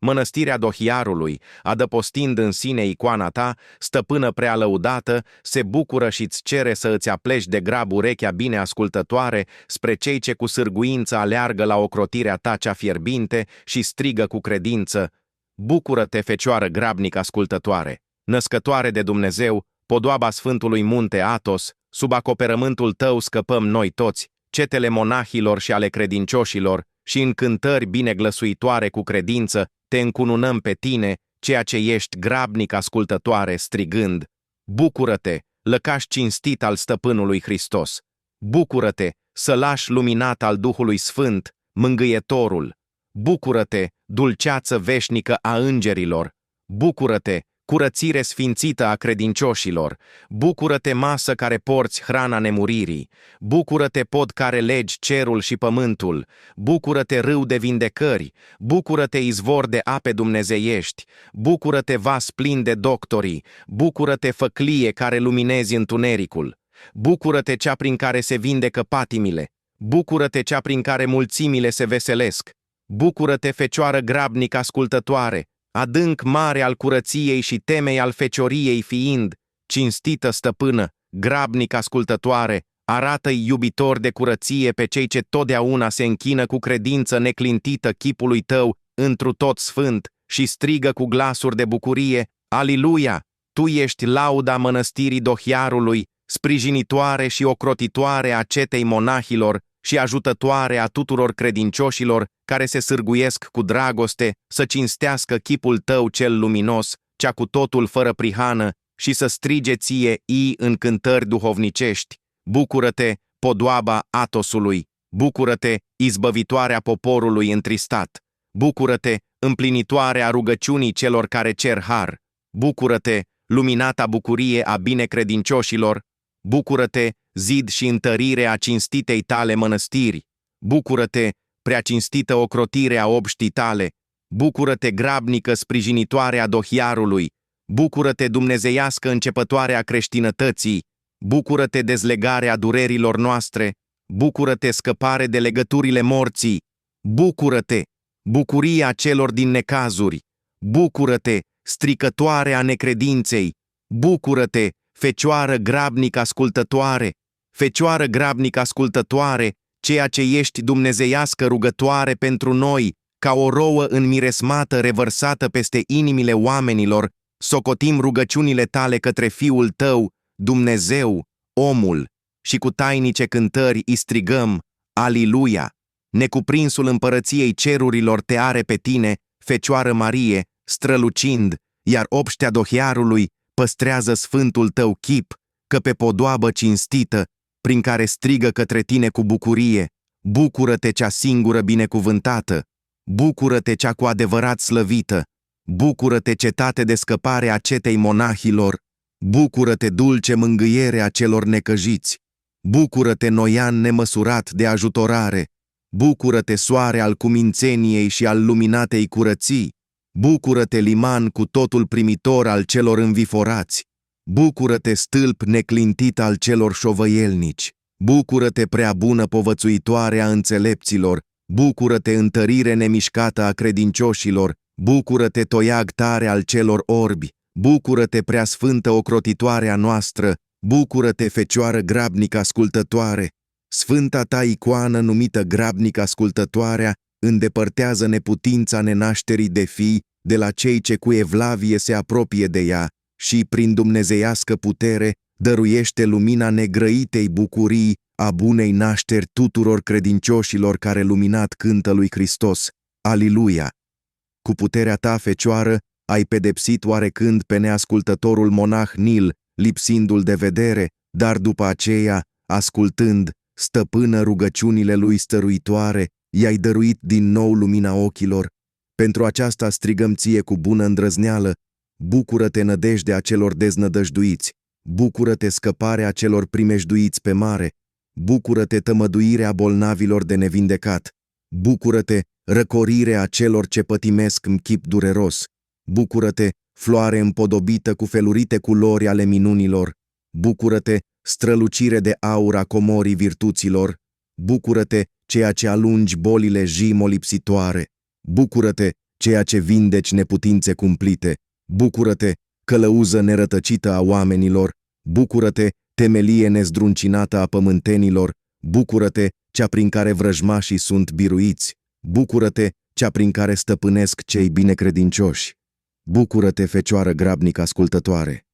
Mănăstirea Dohiarului, adăpostind în sine icoana ta, stăpână prea lăudată, se bucură și îți cere să îți apleci de grab urechea bine ascultătoare spre cei ce cu sârguință aleargă la ocrotirea ta cea fierbinte și strigă cu credință: bucură-te, fecioară grabnic ascultătoare, născătoare de Dumnezeu, podoaba Sfântului Munte Athos, sub acoperământul tău scăpăm noi toți, cetele monahilor și ale credincioșilor, și în cântări bine glăsuitoare cu credință te încununăm pe tine, ceea ce ești grabnic ascultătoare, strigând: bucură-te, lăcaș cinstit al Stăpânului Hristos! Bucură-te, sălaș luminat al Duhului Sfânt, Mângâietorul! Bucură-te, dulceață veșnică a îngerilor! Bucură-te, curățire sfințită a credincioșilor! Bucură-te, masă care porți hrana nemuririi! Bucură-te, pod care legi cerul și pământul! Bucură-te, râu de vindecări! Bucură-te, izvor de ape dumnezeiești! Bucură-te, vas plin de doctorii! Bucură-te, făclie care luminezi întunericul! Bucură-te, cea prin care se vindecă patimile! Bucură-te, cea prin care mulțimile se veselesc! Bucură-te, fecioară grabnic ascultătoare, adânc mare al curăției și temei al fecioriei fiind, cinstită stăpână, grabnic ascultătoare, arată-i iubitor de curăție pe cei ce totdeauna se închină cu credință neclintită chipului tău, întru tot sfânt, și strigă cu glasuri de bucurie: Aliluia! Tu ești lauda mănăstirii Dohiarului, sprijinitoare și ocrotitoare a cetei monahilor și ajutătoare a tuturor credincioșilor care se sârguiesc cu dragoste să cinstească chipul tău cel luminos, cea cu totul fără prihană, și să strige ție în cântări duhovnicești: bucură-te, podoaba Athosului! Bucură-te, izbăvitoarea poporului întristat! Bucură-te, împlinitoarea rugăciunii celor care cer har! Bucură-te, luminata bucurie a binecredincioșilor! Bucură-te, zid și întărire a cinstitei tale mănăstiri! Bucură-te, prea cinstită ocrotire a obștii tale! Bucură-te, grabnică sprijinitoare a Dohiarului! Bucură-te, dumnezeiască începătoare a creștinătății! Bucură-te, dezlegare a durerilor noastre! Bucură-te, scăpare de legăturile morții! Bucură-te, bucuria celor din necazuri! Bucură-te, stricătoare a necredinței! Bucură-te, fecioară grabnic ascultătoare! Fecioară grabnic ascultătoare, ceea ce ești dumnezeiască rugătoare pentru noi, ca o rouă înmiresmată revărsată peste inimile oamenilor, socotim rugăciunile tale către Fiul tău, Dumnezeu, omul, și cu tainice cântări îi strigăm: Aliluia! Necuprinsul împărăției cerurilor te are pe tine, Fecioară Marie, strălucind, iar obștea Dohiarului păstrează sfântul tău chip, că pe podoabă cinstită, prin care strigă către tine cu bucurie: bucură-te, cea singură binecuvântată! Bucură-te, cea cu adevărat slăvită! Bucură-te, cetate de scăpare a cetei monahilor! Bucură-te, dulce mângâiere a celor necăjiți! Bucură-te, noian nemăsurat de ajutorare! Bucură-te, soare al cumințeniei și al luminatei curății! Bucură-te, liman cu totul primitor al celor înviforați! Bucură-te, stâlp neclintit al celor șovăielnici! Bucură-te, prea bună povățuitoare a înțelepților! Bucură-te, întărire nemișcată a credincioșilor! Bucură-te, toiag tare al celor orbi! Bucură-te, prea sfântă ocrotitoare a noastră! Bucură-te, fecioară grabnic ascultătoare! Sfânta ta icoană numită grabnic ascultătoarea îndepărtează neputința nenașterii de fii de la cei ce cu evlavie se apropie de ea și, prin dumnezeiască putere, dăruiește lumina negrăitei bucurii a bunei nașteri tuturor credincioșilor care luminat cântă lui Hristos. Aliluia! Cu puterea ta, fecioară, ai pedepsit oarecând pe neascultătorul monah Nil, lipsindu-l de vedere, dar după aceea, ascultând, stăpână rugăciunile lui stăruitoare, i-ai dăruit din nou lumina ochilor. Pentru aceasta strigăm ție cu bună îndrăzneală: bucură-te, nădejdea celor deznădăjduiți! Bucură-te, scăparea celor primejduiți pe mare! Bucură-te, tămăduirea bolnavilor de nevindecat! Bucură-te, răcorirea celor ce pătimesc în chip dureros! Bucură-te, floare împodobită cu felurite culori ale minunilor! Bucură-te, strălucire de aur a comorii virtuților! Bucură-te, ceea ce alungi bolile jimolipsitoare! Bucură-te, ceea ce vindeci neputințe cumplite, bucură-te, călăuză nerătăcită a oamenilor, bucură-te, temelie nezdruncinată a pământenilor, bucură-te, cea prin care vrăjmașii sunt biruiți, bucură-te, cea prin care stăpânesc cei binecredincioși. Bucură-te, fecioară grabnică ascultătoare!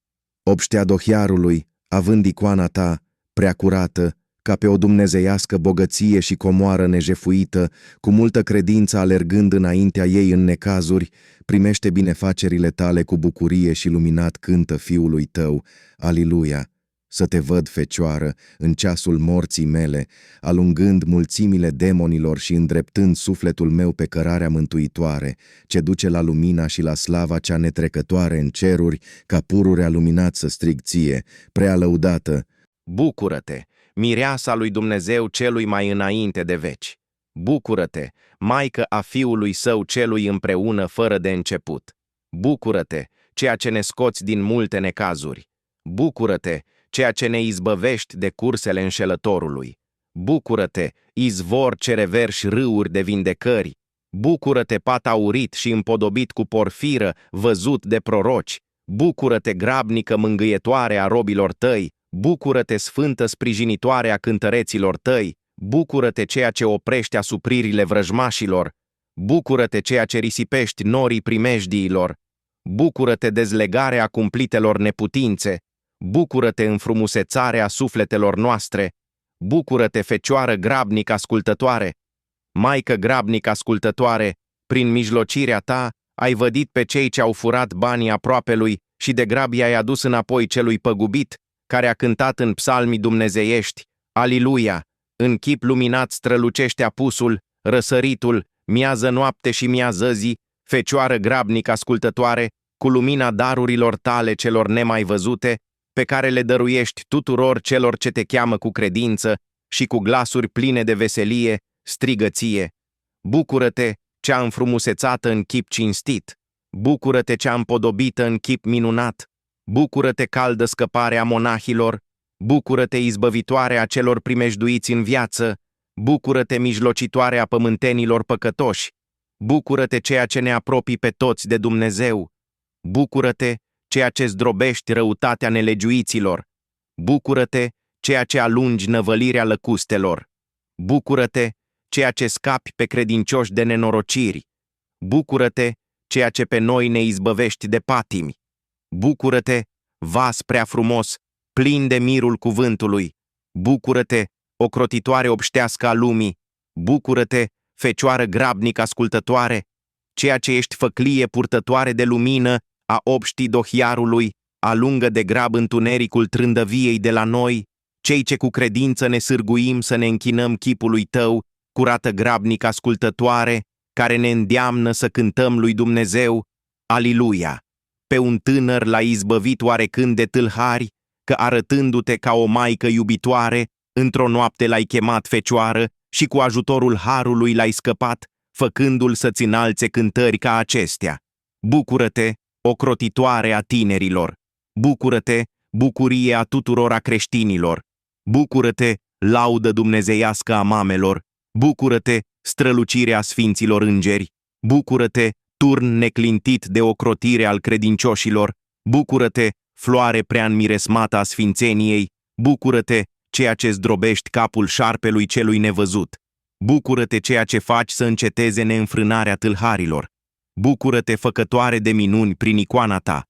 Obștea dohiarului, având icoana ta, prea curată, ca pe o dumnezeiască bogăție și comoară nejefuită, cu multă credință alergând înaintea ei în necazuri, primește binefacerile tale cu bucurie și luminat cântă Fiului tău, Aliluia! Să te văd, fecioară, în ceasul morții mele, alungând mulțimile demonilor și îndreptând sufletul meu pe cărarea mântuitoare, ce duce la lumina și la slava cea netrecătoare în ceruri, ca pururea luminat să strig ție, prea lăudată. Bucură-te, mireasa lui Dumnezeu celui mai înainte de veci! Bucură-te, maică a Fiului Său celui împreună fără de început! Bucură-te, ceea ce ne scoți din multe necazuri! Bucură-te, ceea ce ne izbăvești de cursele înșelătorului! Bucură-te, izvor ce reverși râuri de vindecări! Bucură-te, pat aurit și împodobit cu porfiră, văzut de proroci! Bucură-te, grabnică mângâietoare a robilor tăi! Bucură-te, sfântă sprijinitoare a cântăreților tăi! Bucură-te, ceea ce oprește asupririle vrăjmașilor! Bucură-te, ceea ce risipești norii primejdiilor! Bucură-te, dezlegarea cumplitelor neputințe! Bucură-te, înfrumusețarea sufletelor noastre! Bucură-te, fecioară grabnic ascultătoare! Maică grabnic ascultătoare, prin mijlocirea ta ai vădit pe cei ce au furat banii aproapelui și de grab i-ai adus înapoi celui păgubit, care a cântat în psalmii dumnezeiești, Aliluia! În chip luminat strălucește apusul, răsăritul, miază noapte și miază zi, fecioară grabnic ascultătoare, cu lumina darurilor tale celor nemai văzute, pe care le dăruiești tuturor celor ce te cheamă cu credință și cu glasuri pline de veselie, strigă ție. Bucură-te, cea înfrumusețată în chip cinstit! Bucură-te, cea împodobită în chip minunat! Bucură-te, caldă scăpare a monahilor! Bucură-te, izbăvitoare a celor primejduiți în viață! Bucură-te, mijlocitoare a pământenilor păcătoși! Bucură-te, ceea ce ne apropii pe toți de Dumnezeu! Bucură-te, ceea ce zdrobești răutatea nelegiuiților! Bucură-te, ceea ce alungi năvălirea lăcustelor! Bucură-te, ceea ce scapi pe credincioși de nenorociri! Bucură-te, ceea ce pe noi ne izbăvești de patimi! Bucură-te, vas prea frumos, plin de mirul cuvântului! Bucură-te, ocrotitoare obștească a lumii! Bucură-te, fecioară grabnic ascultătoare! Ceea ce ești făclie purtătoare de lumină a obștii dohiarului, alungă de grab întunericul trândăviei de la noi, cei ce cu credință ne sârguim să ne închinăm chipului tău, curată grabnic ascultătoare, care ne îndeamnă să cântăm lui Dumnezeu, Aliluia! Pe un tânăr l-ai izbăvit oarecând de tâlhari, că arătându-te ca o maică iubitoare, într-o noapte l-ai chemat fecioară și cu ajutorul harului l-ai scăpat, făcându-l să-ți înalțe cântări ca acestea. Bucură-te, ocrotitoare a tinerilor! Bucură-te, bucurie a tuturor a creștinilor! Bucură-te, laudă dumnezeiască a mamelor! Bucură-te, strălucirea sfinților îngeri! Bucură-te, turn neclintit de ocrotire al credincioșilor! Bucură-te, floare prea înmiresmată a sfințeniei! Bucură-te, ceea ce zdrobești capul șarpelui celui nevăzut! Bucură-te, ceea ce faci să înceteze neînfrânarea tâlharilor! Bucură-te, făcătoare de minuni prin icoana ta!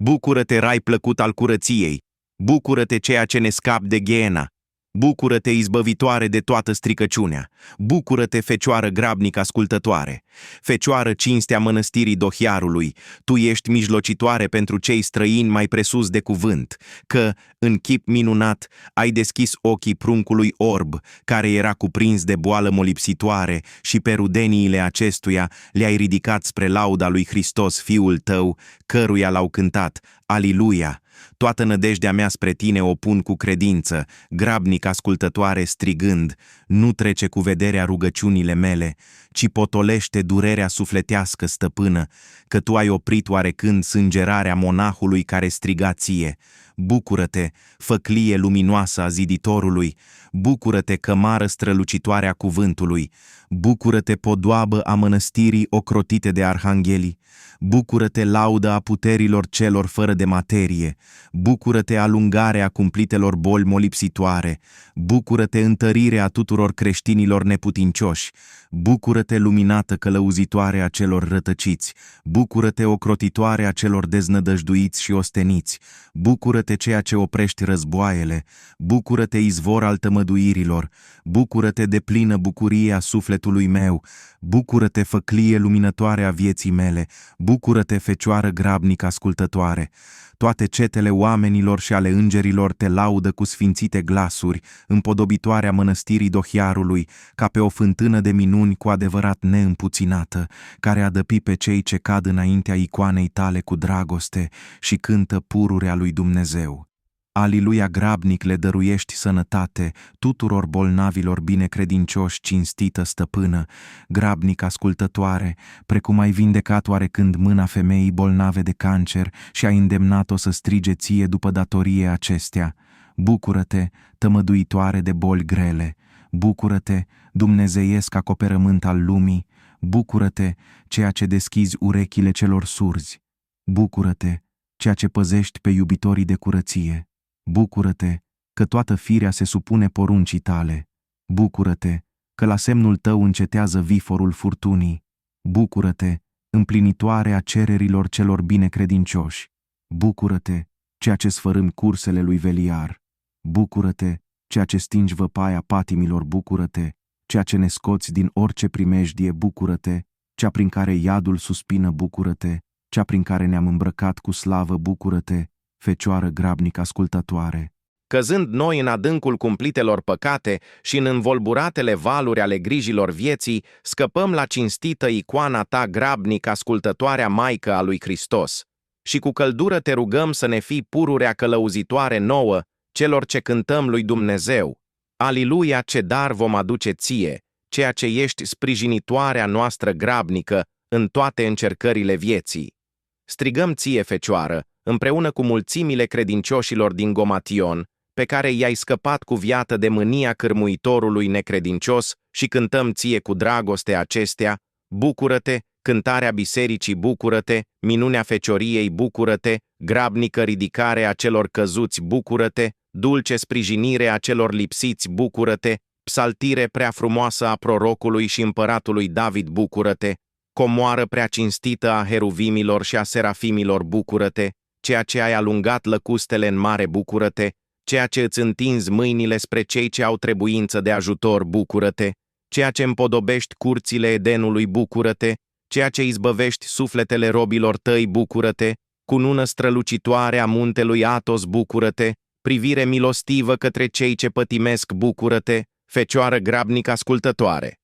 Bucură-te, rai plăcut al curăției! Bucură-te, ceea ce ne scapi de gheena! Bucură-te, izbăvitoare de toată stricăciunea! Bucură-te, fecioară grabnic ascultătoare! Fecioară cinstea mănăstirii dohiarului! Tu ești mijlocitoare pentru cei străini mai presus de cuvânt, că, în chip minunat, ai deschis ochii pruncului orb, care era cuprins de boală molipsitoare, și pe rudeniile acestuia le-ai ridicat spre lauda lui Hristos, Fiul tău, căruia l-au cântat, Aliluia! Toată nădejdea mea spre tine o pun cu credință, grabnic ascultătoare strigând, nu trece cu vederea rugăciunile mele, ci potolește durerea sufletească, stăpână, că tu ai oprit oarecând sângerarea monahului care striga ție. Bucură-te, făclie luminoasă a ziditorului, bucură-te, cămară strălucitoare a cuvântului, bucură-te, podoabă a mănăstirii ocrotite de arhanghelii, bucură-te, laudă a puterilor celor fără de materie, bucură-te, alungare a cumplitelor boli molipsitoare, bucură-te, întărire a tuturor creștinilor neputincioși, bucură-te, luminată călăuzitoare a celor rătăciți, bucură-te, ocrotitoare a celor deznădăjduiți și osteniți, bucură-te, ceea ce oprești războaiele, bucură-te, izvor al tămăduirilor, bucură-te, de plină bucurie a sufletului meu, bucură-te, făclie luminătoare a vieții mele, bucură-te, fecioară grabnic ascultătoare. Toate cetele oamenilor și ale îngerilor te laudă cu sfințite glasuri, împodobitoarea mănăstirii Dohiarului, ca pe o fântână de minuni cu adevărat neîmpuținată, care adăpi pe cei ce cad înaintea icoanei tale cu dragoste și cântă pururea lui Dumnezeu. Aliluia, grabnic le dăruiești sănătate tuturor bolnavilor binecredincioși, cinstită stăpână, grabnic ascultătoare, precum ai vindecat oarecând mâna femeii bolnave de cancer și ai îndemnat-o să strige ție după datorie acestea. Bucură-te, tămăduitoare de boli grele, bucură-te, dumnezeiesc acoperământ al lumii, bucură-te, ceea ce deschizi urechile celor surzi, bucură-te, ceea ce păzești pe iubitorii de curăție. Bucură-te că toată firea se supune poruncii tale. Bucură-te că la semnul tău încetează viforul furtunii. Bucură-te, împlinitoare a cererilor celor binecredincioși. Bucură-te, ceea ce sfărâmi cursele lui Veliar. Bucură-te, ceea ce stingi văpaia patimilor. Bucură-te, ceea ce ne scoți din orice primejdie. Bucură-te, cea prin care iadul suspină. Bucură-te, cea prin care ne-am îmbrăcat cu slavă. Bucură-te, fecioară grabnic ascultătoare. Căzând noi în adâncul cumplitelor păcate și în învolburatele valuri ale grijilor vieții, scăpăm la cinstită icoana ta grabnic ascultătoarea Maică a lui Hristos. Și cu căldură te rugăm să ne fii pururea călăuzitoare nouă celor ce cântăm lui Dumnezeu. Aliluia, ce dar vom aduce ție, ceea ce ești sprijinitoarea noastră grabnică în toate încercările vieții. Strigăm ție, Fecioară, împreună cu mulțimile credincioșilor din Gomation, pe care i-ai scăpat cu viată de mânia cârmuitorului necredincios, și cântăm ție cu dragoste acestea: bucură-te, cântarea bisericii, bucură-te, minunea fecioriei, bucură-te, grabnică ridicare a celor căzuți, bucură-te, dulce sprijinire a celor lipsiți, bucură-te, psaltire prea frumoasă a prorocului și împăratului David, bucură-te, comoară prea cinstită a heruvimilor și a serafimilor, bucură-te, ceea ce ai alungat lăcustele în mare, bucură-te, ceea ce îți întinzi mâinile spre cei ce au trebuință de ajutor, bucură-te, ceea ce împodobești curțile Edenului, bucură-te, ceea ce izbăvești sufletele robilor tăi, bucură-te, cunună strălucitoare a muntelui Atos, bucură-te, privire milostivă către cei ce pătimesc, bucură-te, fecioară grabnic ascultătoare.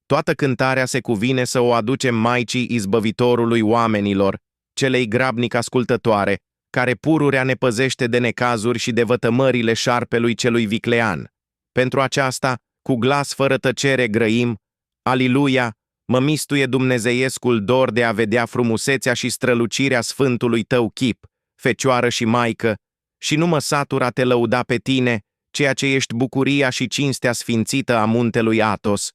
Toată cântarea se cuvine să o aducem Maicii Izbăvitorului oamenilor, celei grabnic ascultătoare, care pururea ne păzește de necazuri și de vătămările șarpelui celui viclean. Pentru aceasta, cu glas fără tăcere grăim: Aliluia, mă mistuie dumnezeiescul dor de a vedea frumusețea și strălucirea sfântului tău chip, Fecioară și Maică, și nu mă satur a te lăuda pe tine, ceea ce ești bucuria și cinstea sfințită a muntelui Atos.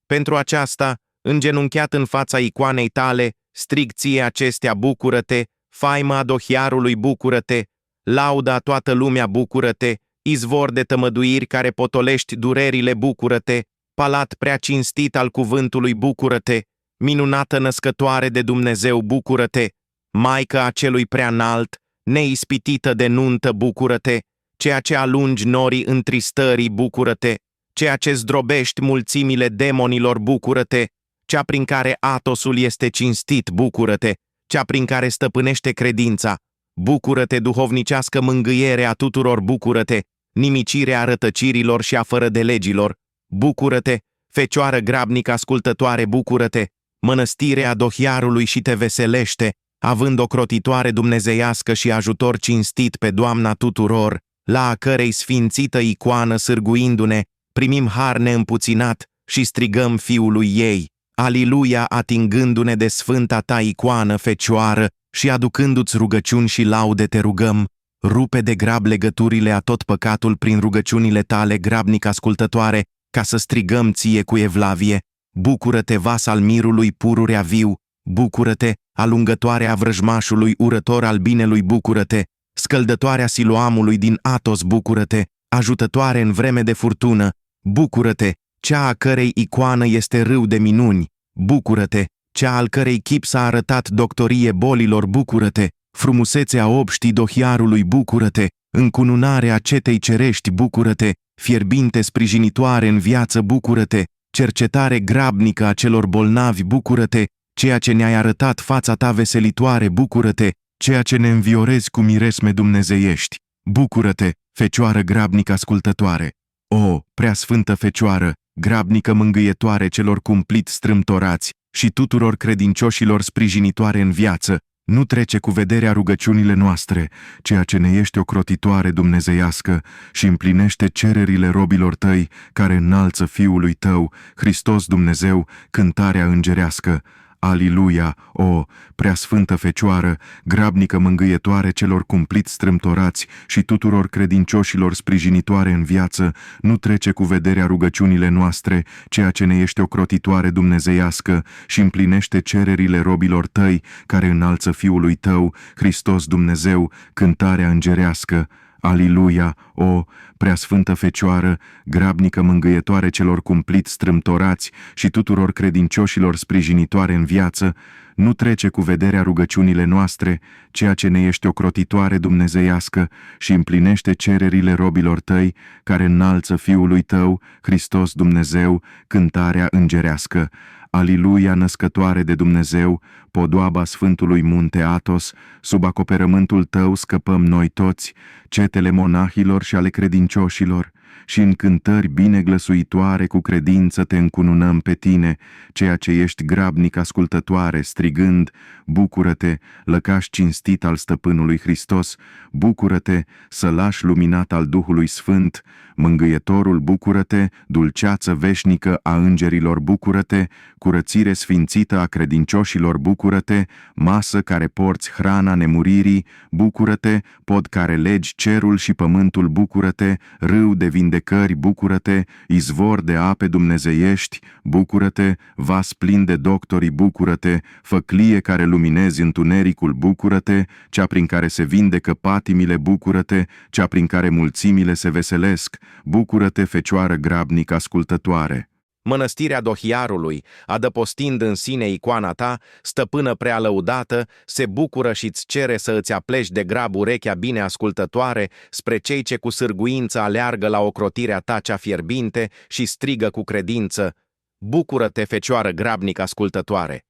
Pentru aceasta, îngenunchiat în fața icoanei tale, strig ție acestea: bucură-te, faimă a Dohiarului, bucură-te, lauda a toată lumea, bucură-te, izvor de tămăduiri care potolești durerile, bucură-te, palat prea cinstit al cuvântului, bucură-te, minunată născătoare de Dumnezeu, bucură-te, Maică a celui prea înalt, neispitită de nuntă, bucură-te, ceea ce alungi norii întristării, bucură-te, ceea ce zdrobești mulțimile demonilor, bucură-te, cea prin care Atosul este cinstit, bucură-te, cea prin care stăpânește credința, bucură-te, duhovnicească mângâiere a tuturor, bucură-te, nimicirea rătăcirilor și a fără de legilor, bucură-te, fecioară grabnic ascultătoare, bucură-te, mănăstirea Dohiarului și te veselește, având o crotitoare dumnezeiască și ajutor cinstit pe Doamna tuturor, la a cărei sfințită icoană sârguindu-ne, primim har neîmpuținat și strigăm Fiului ei: Aliluia, atingându-ne de sfânta ta icoană, Fecioară, și aducându-ți rugăciuni și laude te rugăm: rupe de grab legăturile a tot păcatul prin rugăciunile tale, grabnic ascultătoare, ca să strigăm ție cu evlavie. Bucură-te, vas al mirului pururea viu, bucură-te, alungătoarea vrăjmașului urător al binelui, bucură-te, scăldătoarea Siloamului din Atos, bucură-te, ajutătoare în vreme de furtună, bucură-te, cea a cărei icoană este râu de minuni, bucură-te, cea al cărei chip s-a arătat doctorie bolilor, bucură-te, frumusețea obștii dohiarului, bucură-te, încununarea cetei cerești, bucură-te, fierbinte sprijinitoare în viață, bucură-te, cercetare grabnică a celor bolnavi, bucură-te, ceea ce ne-ai arătat fața ta veselitoare, bucură-te, ceea ce ne înviorezi cu miresme dumnezeiești, bucură-te, Fecioară grabnică ascultătoare. O, preasfântă Fecioară, grabnică mângâietoare celor cumplit strâmtorați și tuturor credincioșilor sprijinitoare în viață, nu trece cu vederea rugăciunile noastre, ceea ce ne ești ocrotitoare dumnezeiască și împlinește cererile robilor tăi care înalță Fiului tău, Hristos Dumnezeu, cântarea îngerească. Aliluia, o, preasfântă Fecioară, grabnică mângâietoare celor cumplit strâmtorați și tuturor credincioșilor sprijinitoare în viață, nu trece cu vederea rugăciunile noastre, ceea ce ne ești ocrotitoare dumnezeiască și împlinește cererile robilor tăi, care înalță Fiului tău, Hristos Dumnezeu, cântarea îngerească. Aliluia, o, preasfântă Fecioară, grabnică mângâietoare celor cumplit strâmtorați și tuturor credincioșilor sprijinitoare în viață, nu trece cu vederea rugăciunile noastre, ceea ce ne ești ocrotitoare dumnezeiască și împlinește cererile robilor tăi, care înalță Fiului tău, Hristos Dumnezeu, cântarea îngerească. Aliluia, născătoare de Dumnezeu, podoaba Sfântului Munte Atos, sub acoperământul tău scăpăm noi toți, cetele monahilor și ale credincioșilor, și în cântări bine glăsuitoare cu credință te încununăm pe tine, ceea ce ești grabnic ascultătoare, strigând, bucură-te, lăcaș cinstit al Stăpânului Hristos, bucură-te, sălaș luminat al Duhului Sfânt, mângâietorul, bucură-te, dulceață veșnică a îngerilor, bucură-te, curățire sfințită a credincioșilor, bucură-te, masă care porți hrana nemuririi, bucură-te, pod care legi cerul și pământul, bucură-te, râu de vindecări, bucură-te, izvor de ape dumnezeiești, bucură-te, vas plin de doctorii, bucură-te, făclie care luminezi întunericul, bucură-te, cea prin care se vindecă patimile, bucură-te, cea prin care mulțimile se veselesc, bucură-te, Fecioară grabnic ascultătoare. Mănăstirea Dohiarului, adăpostind în sine icoana ta, stăpână prea lăudată, se bucură și-ți cere să îți apleci de grab urechea bine ascultătoare spre cei ce cu sârguință aleargă la ocrotirea ta cea fierbinte și strigă cu credință, bucură-te, Fecioară grabnic ascultătoare!